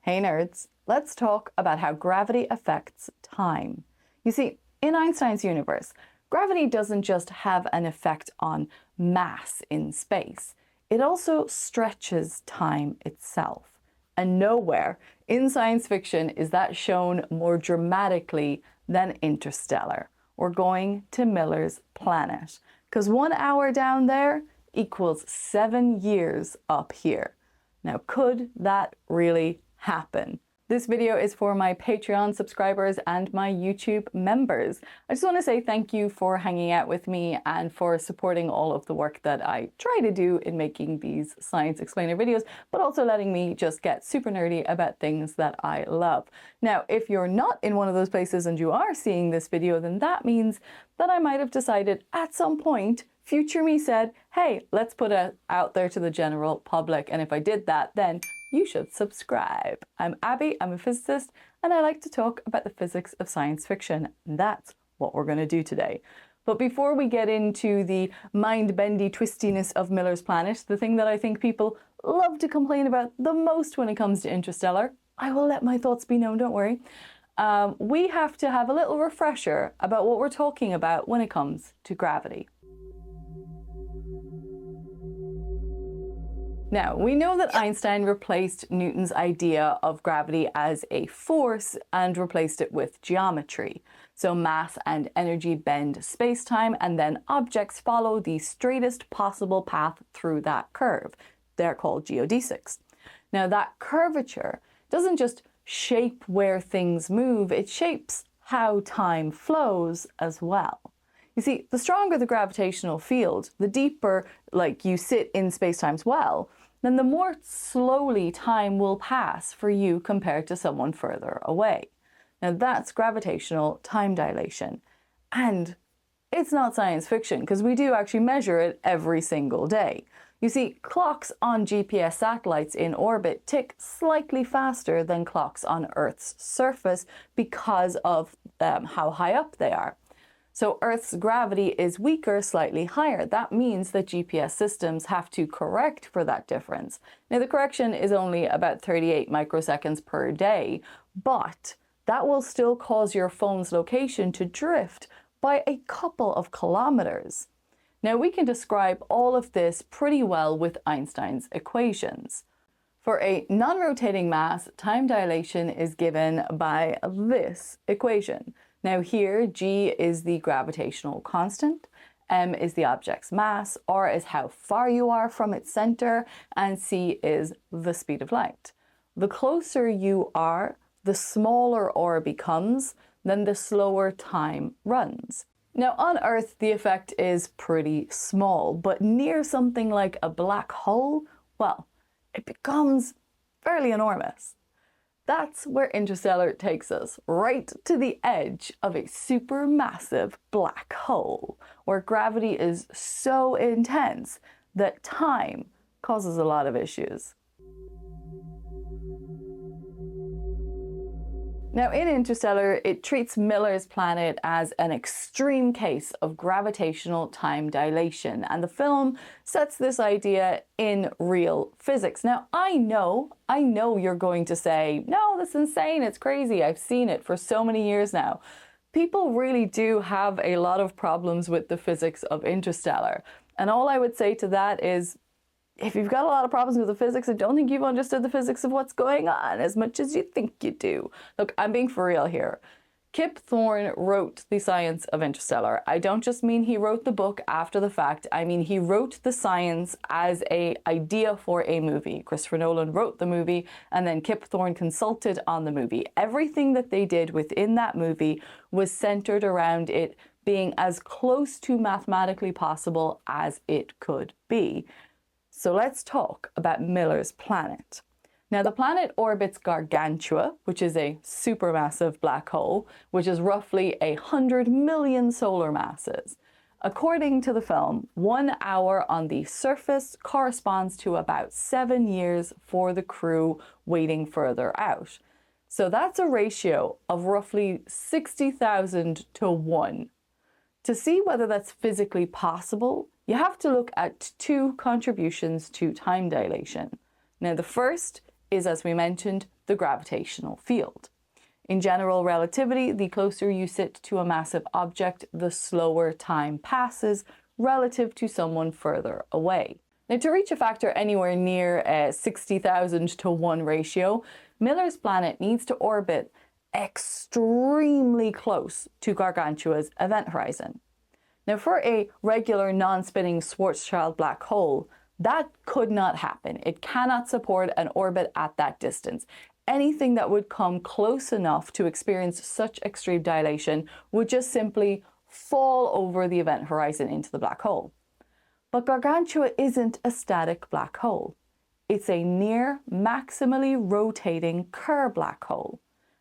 Hey nerds, let's talk about how gravity affects time. You see, in Einstein's universe, gravity doesn't just have an effect on mass in space, it also stretches time itself. And nowhere in science fiction is that shown more dramatically than Interstellar. We're going to Miller's planet, because 1 hour down there equals 7 years up here. Now, could that really happen? This video is for my Patreon subscribers and my YouTube members. I just want to say thank you for hanging out with me and for supporting all of the work that I try to do in making these science explainer videos, but also letting me just get super nerdy about things that I love. Now, if you're not in one of those places and you are seeing this video, then that means that I might have decided at some point future me said, hey, let's put it out there to the general public. And if I did that, then you should subscribe. I'm Abby, I'm a physicist, and I like to talk about the physics of science fiction. And that's what we're going to do today. But before we get into the mind-bendy twistiness of Miller's planet, the thing that I think people love to complain about the most when it comes to Interstellar, I will let my thoughts be known, don't worry. We have to have a little refresher about what we're talking about when it comes to gravity. Now, we know that Einstein replaced Newton's idea of gravity as a force and replaced it with geometry. So mass and energy bend space-time, and then objects follow the straightest possible path through that curve. They're called geodesics. Now, that curvature doesn't just shape where things move, it shapes how time flows as well. You see, the stronger the gravitational field, the deeper you sit in space-time's well, then the more slowly time will pass for you compared to someone further away. Now that's gravitational time dilation. And it's not science fiction, because we do actually measure it every single day. You see, clocks on GPS satellites in orbit tick slightly faster than clocks on Earth's surface because of how high up they are. So Earth's gravity is weaker, slightly higher. That means that GPS systems have to correct for that difference. Now, the correction is only about 38 microseconds per day, but that will still cause your phone's location to drift by a couple of kilometers. Now, we can describe all of this pretty well with Einstein's equations. For a non-rotating mass, time dilation is given by this equation. Now here, g is the gravitational constant, m is the object's mass, r is how far you are from its center, and c is the speed of light. The closer you are, the smaller r becomes, then the slower time runs. Now on Earth, the effect is pretty small, but near something like a black hole, well, it becomes fairly enormous. That's where Interstellar takes us, right to the edge of a supermassive black hole, where gravity is so intense that time causes a lot of issues. Now, in Interstellar, it treats Miller's planet as an extreme case of gravitational time dilation, and the film sets this idea in real physics. Now, I know you're going to say, no, that's insane, it's crazy, I've seen it for so many years now. People really do have a lot of problems with the physics of Interstellar, and all I would say to that is, if you've got a lot of problems with the physics, I don't think you've understood the physics of what's going on as much as you think you do. Look, I'm being for real here. Kip Thorne wrote The Science of Interstellar. I don't just mean he wrote the book after the fact. I mean he wrote the science as an idea for a movie. Christopher Nolan wrote the movie, and then Kip Thorne consulted on the movie. Everything that they did within that movie was centered around it being as close to mathematically possible as it could be. So let's talk about Miller's planet. Now, the planet orbits Gargantua, which is a supermassive black hole, which is roughly 100 million solar masses. According to the film, 1 hour on the surface corresponds to about 7 years for the crew waiting further out. So that's a ratio of roughly 60,000 to 1. To see whether that's physically possible, you have to look at two contributions to time dilation. Now, the first is, as we mentioned, the gravitational field. In general relativity, the closer you sit to a massive object, the slower time passes relative to someone further away. Now, to reach a factor anywhere near 60,000 to 1 ratio, Miller's planet needs to orbit extremely close to Gargantua's event horizon. Now, for a regular non-spinning Schwarzschild black hole, that could not happen. It cannot support an orbit at that distance. Anything that would come close enough to experience such extreme dilation would just simply fall over the event horizon into the black hole. But Gargantua isn't a static black hole. It's a near maximally rotating Kerr black hole,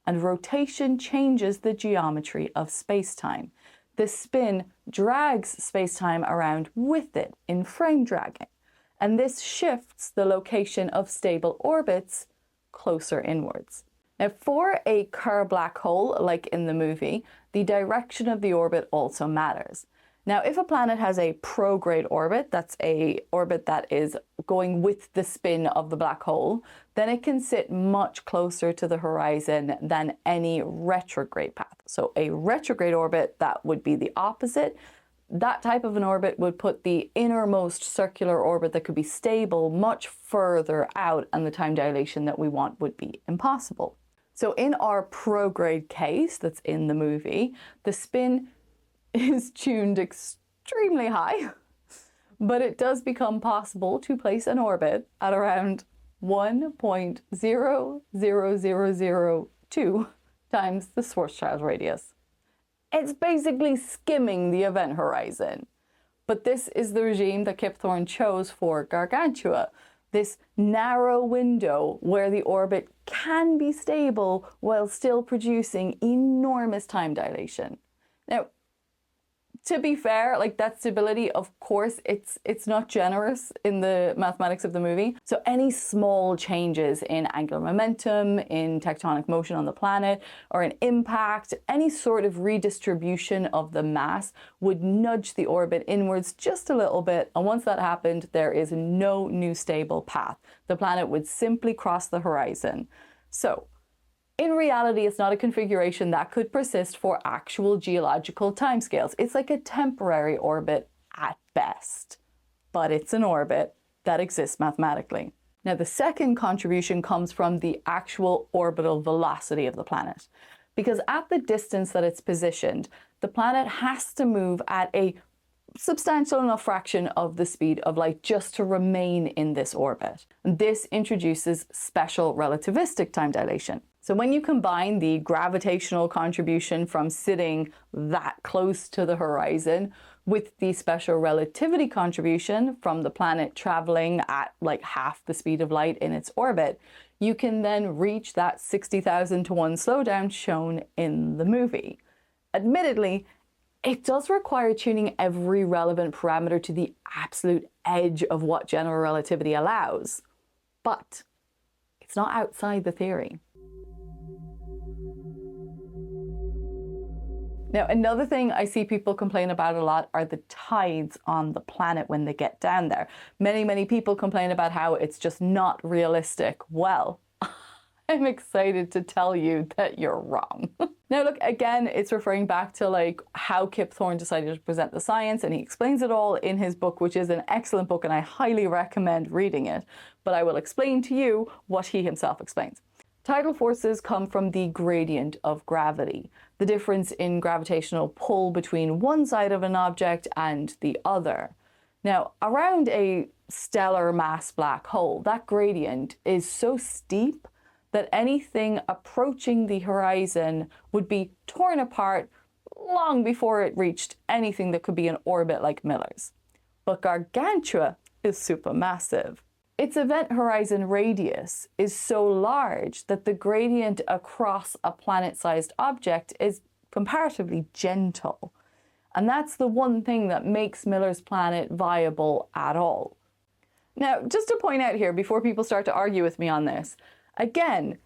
and rotation changes the geometry of spacetime. The spin drags spacetime around with it in frame dragging, and this shifts the location of stable orbits closer inwards. Now, for a Kerr black hole, like in the movie, the direction of the orbit also matters. Now, if a planet has a prograde orbit, that's an orbit that is going with the spin of the black hole, then it can sit much closer to the horizon than any retrograde path. So a retrograde orbit, that would be the opposite. That type of an orbit would put the innermost circular orbit that could be stable much further out, and the time dilation that we want would be impossible. So in our prograde case that's in the movie, the spin is tuned extremely high, but it does become possible to place an orbit at around 1.00002 times the Schwarzschild radius. It's basically skimming the event horizon. But this is the regime that Kip Thorne chose for Gargantua, this narrow window where the orbit can be stable while still producing enormous time dilation. Now, to be fair, like, that stability, of course, it's not generous in the mathematics of the movie. So any small changes in angular momentum, in tectonic motion on the planet, or an impact, any sort of redistribution of the mass would nudge the orbit inwards just a little bit. And once that happened, there is no new stable path. The planet would simply cross the horizon. So, in reality, it's not a configuration that could persist for actual geological timescales. It's like a temporary orbit at best, but it's an orbit that exists mathematically. Now, the second contribution comes from the actual orbital velocity of the planet, because at the distance that it's positioned, the planet has to move at a substantial enough fraction of the speed of light just to remain in this orbit. And this introduces special relativistic time dilation. So when you combine the gravitational contribution from sitting that close to the horizon with the special relativity contribution from the planet traveling at like half the speed of light in its orbit, you can then reach that 60,000 to 1 slowdown shown in the movie. Admittedly, it does require tuning every relevant parameter to the absolute edge of what general relativity allows, but it's not outside the theory. Now, another thing I see people complain about a lot are the tides on the planet when they get down there. Many people complain about how it's just not realistic. Well, I'm excited to tell you that you're wrong. Now, look, again, it's referring back to like how Kip Thorne decided to present the science, and he explains it all in his book, which is an excellent book, and I highly recommend reading it. But I will explain to you what he himself explains. Tidal forces come from the gradient of gravity, the difference in gravitational pull between one side of an object and the other. Now, around a stellar mass black hole, that gradient is so steep that anything approaching the horizon would be torn apart long before it reached anything that could be an orbit like Miller's. But Gargantua is supermassive. Its event horizon radius is so large that the gradient across a planet-sized object is comparatively gentle. And that's the one thing that makes Miller's planet viable at all. Now, just to point out here, before people start to argue with me on this, again,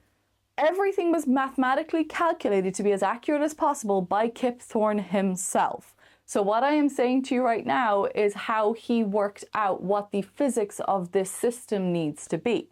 everything was mathematically calculated to be as accurate as possible by Kip Thorne himself. So what I am saying to you right now is how he worked out what the physics of this system needs to be.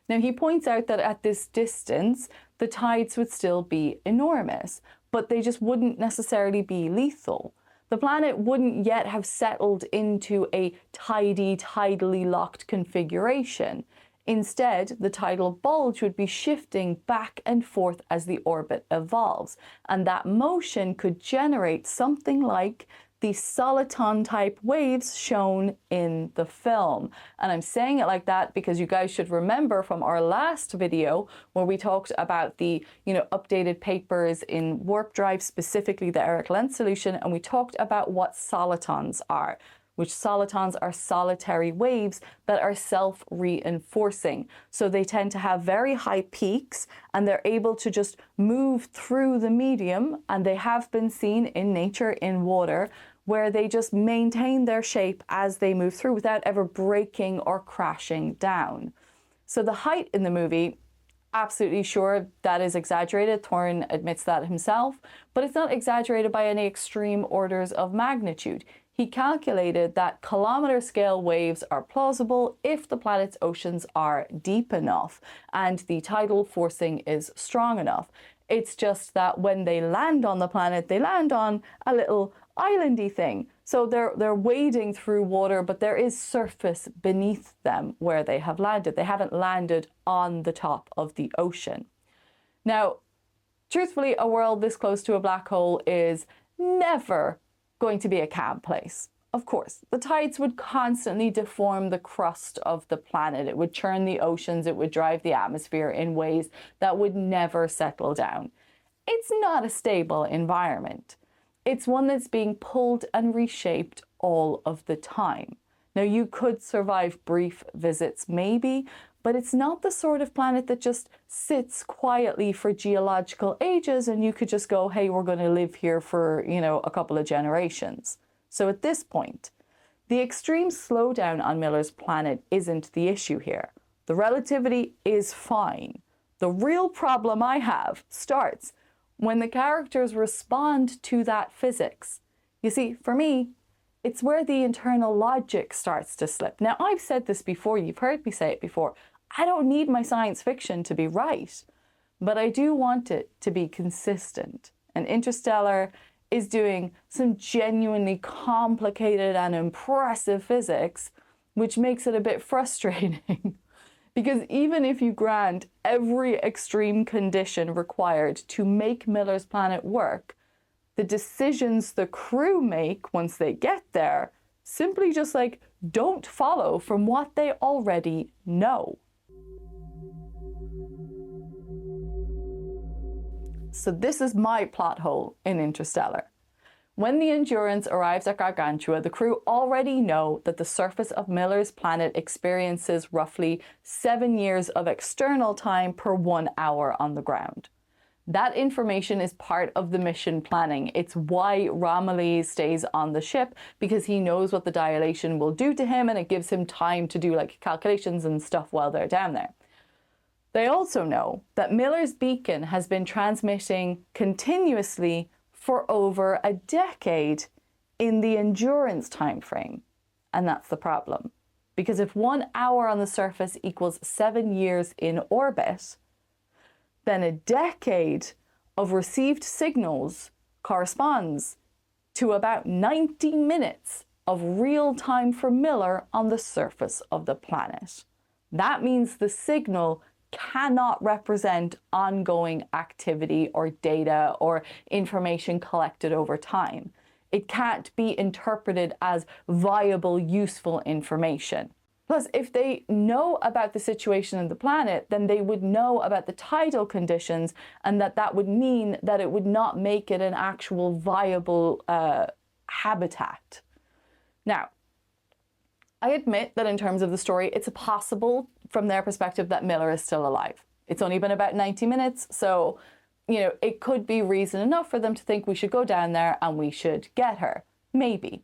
Now, he points out that at this distance, the tides would still be enormous, but they just wouldn't necessarily be lethal. The planet wouldn't yet have settled into a tidally locked configuration. Instead, the tidal bulge would be shifting back and forth as the orbit evolves, and that motion could generate something like the soliton-type waves shown in the film. And I'm saying it like that because you guys should remember from our last video where we talked about the updated papers in warp drive, specifically the Eric Lentz solution, and we talked about what solitons are, which solitons are solitary waves that are self-reinforcing. So they tend to have very high peaks and they're able to just move through the medium, and they have been seen in nature in water where they just maintain their shape as they move through without ever breaking or crashing down. So the height in the movie, absolutely sure that is exaggerated. Thorne admits that himself, but it's not exaggerated by any extreme orders of magnitude. He calculated that kilometer scale waves are plausible if the planet's oceans are deep enough and the tidal forcing is strong enough. It's just that when they land on the planet, they land on a little islandy thing. So they're wading through water, but there is surface beneath them where they have landed. They haven't landed on the top of the ocean. Now, truthfully, a world this close to a black hole is never going to be a calm place. Of course, the tides would constantly deform the crust of the planet. It would churn the oceans, it would drive the atmosphere in ways that would never settle down. It's not a stable environment. It's one that's being pulled and reshaped all of the time. Now, you could survive brief visits maybe, but it's not the sort of planet that just sits quietly for geological ages and you could just go, hey, we're going to live here for, a couple of generations. So at this point, the extreme slowdown on Miller's planet isn't the issue here. The relativity is fine. The real problem I have starts when the characters respond to that physics. You see, for me, it's where the internal logic starts to slip. Now, I've said this before, you've heard me say it before. I don't need my science fiction to be right, but I do want it to be consistent. And Interstellar is doing some genuinely complicated and impressive physics, which makes it a bit frustrating. Because even if you grant every extreme condition required to make Miller's planet work, the decisions the crew make once they get there simply just don't follow from what they already know. So this is my plot hole in Interstellar. When the Endurance arrives at Gargantua, the crew already know that the surface of Miller's planet experiences roughly 7 years of external time per 1 hour on the ground. That information is part of the mission planning. It's why Romilly stays on the ship, because he knows what the dilation will do to him and it gives him time to do calculations and stuff while they're down there. They also know that Miller's beacon has been transmitting continuously for over a decade in the Endurance time frame. And that's the problem. Because if 1 hour on the surface equals 7 years in orbit, then a decade of received signals corresponds to about 90 minutes of real time for Miller on the surface of the planet. That means the signal cannot represent ongoing activity or data or information collected over time. It can't be interpreted as viable, useful information. Plus, if they know about the situation of the planet, then they would know about the tidal conditions, and that would mean that it would not make it an actual viable habitat. Now, I admit that in terms of the story, it's possible from their perspective that Miller is still alive. It's only been about 90 minutes, so, it could be reason enough for them to think we should go down there and we should get her. Maybe.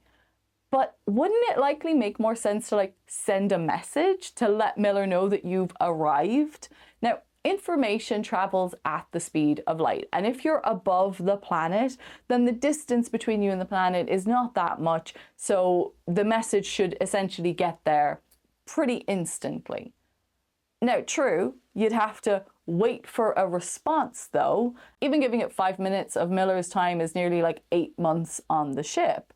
But wouldn't it likely make more sense to send a message to let Miller know that you've arrived? Now, information travels at the speed of light. And if you're above the planet, then the distance between you and the planet is not that much. So the message should essentially get there pretty instantly. Now, true, you'd have to wait for a response though. Even giving it 5 minutes of Miller's time is nearly like 8 months on the ship.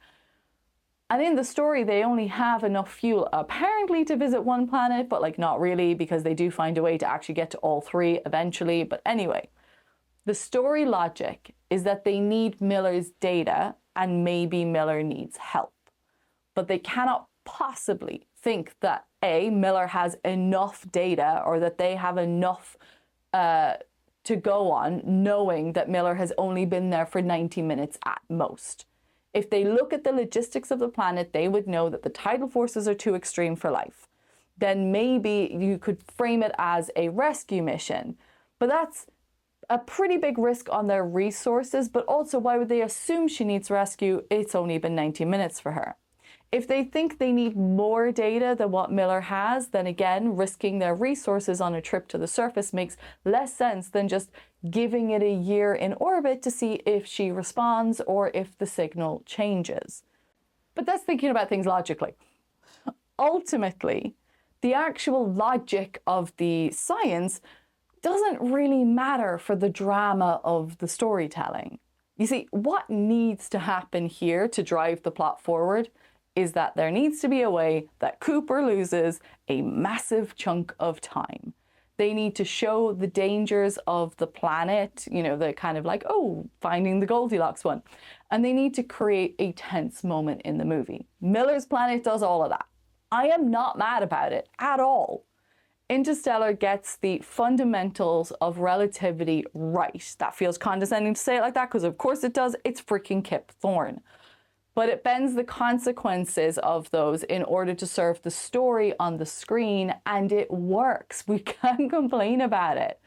And in the story, they only have enough fuel apparently to visit one planet, but like not really, because they do find a way to actually get to all three eventually. But anyway, the story logic is that they need Miller's data and maybe Miller needs help. But they cannot possibly think that A, Miller has enough data or that they have enough to go on, knowing that Miller has only been there for 90 minutes at most. If they look at the logistics of the planet, they would know that the tidal forces are too extreme for life. Then maybe you could frame it as a rescue mission. But that's a pretty big risk on their resources, but also why would they assume she needs rescue? It's only been 90 minutes for her. If they think they need more data than what Miller has, then again, risking their resources on a trip to the surface makes less sense than just giving it a year in orbit to see if she responds or if the signal changes. But that's thinking about things logically. Ultimately, the actual logic of the science doesn't really matter for the drama of the storytelling. You see, what needs to happen here to drive the plot forward is that there needs to be a way that Cooper loses a massive chunk of time. They need to show the dangers of the planet, you know, the kind of like, oh, finding the Goldilocks one. And they need to create a tense moment in the movie. Miller's planet does all of that. I am not mad about it at all. Interstellar gets the fundamentals of relativity right. That feels condescending to say it like that, because of course it does. It's freaking Kip Thorne. But it bends the consequences of those in order to serve the story on the screen, and it works. We can't complain about it.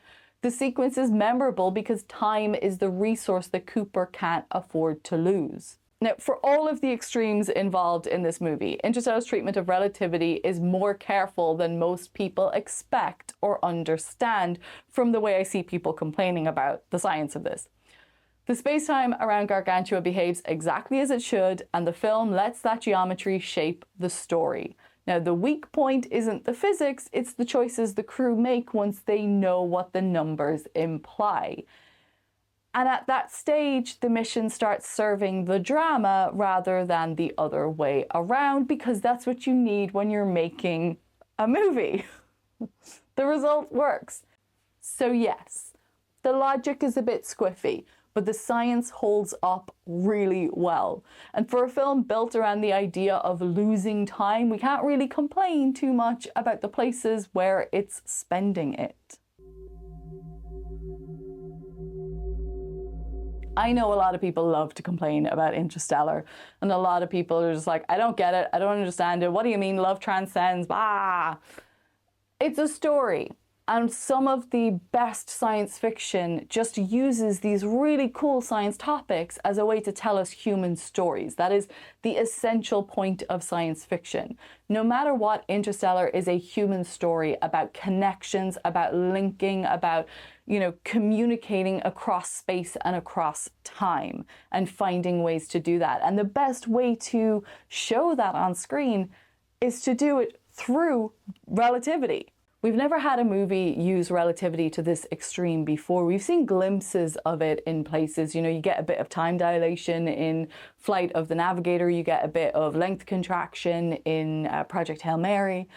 The sequence is memorable because time is the resource that Cooper can't afford to lose. Now, for all of the extremes involved in this movie, Interstellar's treatment of relativity is more careful than most people expect or understand from the way I see people complaining about the science of this. The spacetime around Gargantua behaves exactly as it should, and the film lets that geometry shape the story. Now, the weak point isn't the physics, it's the choices the crew make once they know what the numbers imply. And at that stage, the mission starts serving the drama rather than the other way around, because that's what you need when you're making a movie. The result works. So yes, the logic is a bit squiffy, but the science holds up really well. And for a film built around the idea of losing time, we can't really complain too much about the places where it's spending it. I know a lot of people love to complain about Interstellar, and a lot of people are just like, I don't get it, I don't understand it, what do you mean love transcends, bah! It's a story. And some of the best science fiction just uses these really cool science topics as a way to tell us human stories. That is the essential point of science fiction. No matter what, Interstellar is a human story about connections, about linking, about, you know, communicating across space and across time and finding ways to do that. And the best way to show that on screen is to do it through relativity. We've never had a movie use relativity to this extreme before. We've seen glimpses of it in places. You know, you get a bit of time dilation in Flight of the Navigator, you get a bit of length contraction in Project Hail Mary.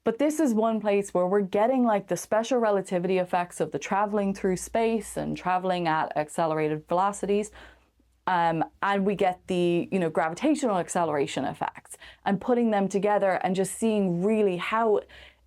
But this is one place where we're getting like the special relativity effects of the traveling through space and traveling at accelerated velocities. And we get the, you know, gravitational acceleration effects, and putting them together and just seeing really how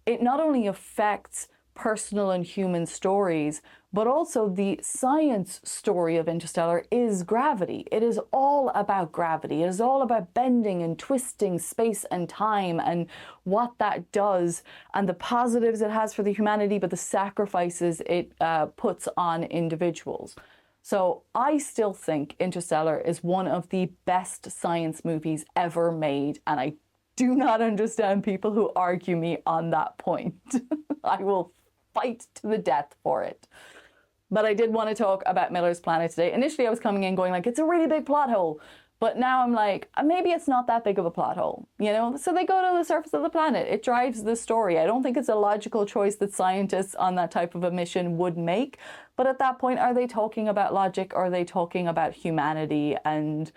it not only affects personal and human stories, but also the science story of Interstellar is gravity. It is all about gravity. It is all about bending and twisting space and time and what that does and the positives it has for the humanity, but the sacrifices it puts on individuals. So I still think Interstellar is one of the best science movies ever made, and I do not understand people who argue me on that point. I will fight to the death for it. But I did want to talk about Miller's Planet today. Initially, I was coming in going like, it's a really big plot hole. But now I'm like, maybe it's not that big of a plot hole, you know? So they go to the surface of the planet. It drives the story. I don't think it's a logical choice that scientists on that type of a mission would make. But at that point, are they talking about logic, or are they talking about humanity and,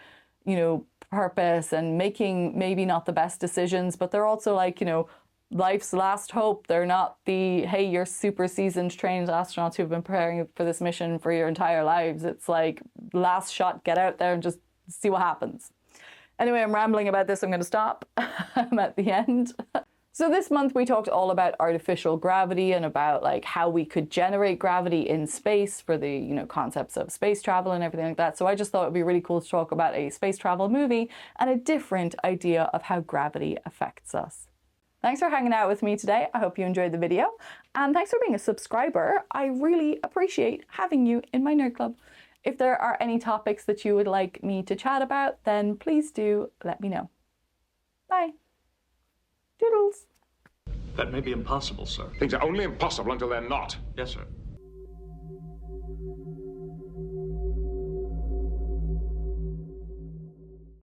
you know, purpose and making maybe not the best decisions, but they're also like, you know, life's last hope. They're not the, hey, you're super seasoned, trained astronauts who've been preparing for this mission for your entire lives. It's like, last shot, get out there and just see what happens. Anyway, I'm rambling about this. I'm going to stop. I'm at the end. So this month we talked all about artificial gravity and about like how we could generate gravity in space for the, you know, concepts of space travel and everything like that. So I just thought it'd be really cool to talk about a space travel movie and a different idea of how gravity affects us. Thanks for hanging out with me today. I hope you enjoyed the video, and thanks for being a subscriber. I really appreciate having you in my nerd club. If there are any topics that you would like me to chat about, then please do let me know. Bye. Doodles. That may be impossible, sir. Things are only impossible until they're not. Yes, sir.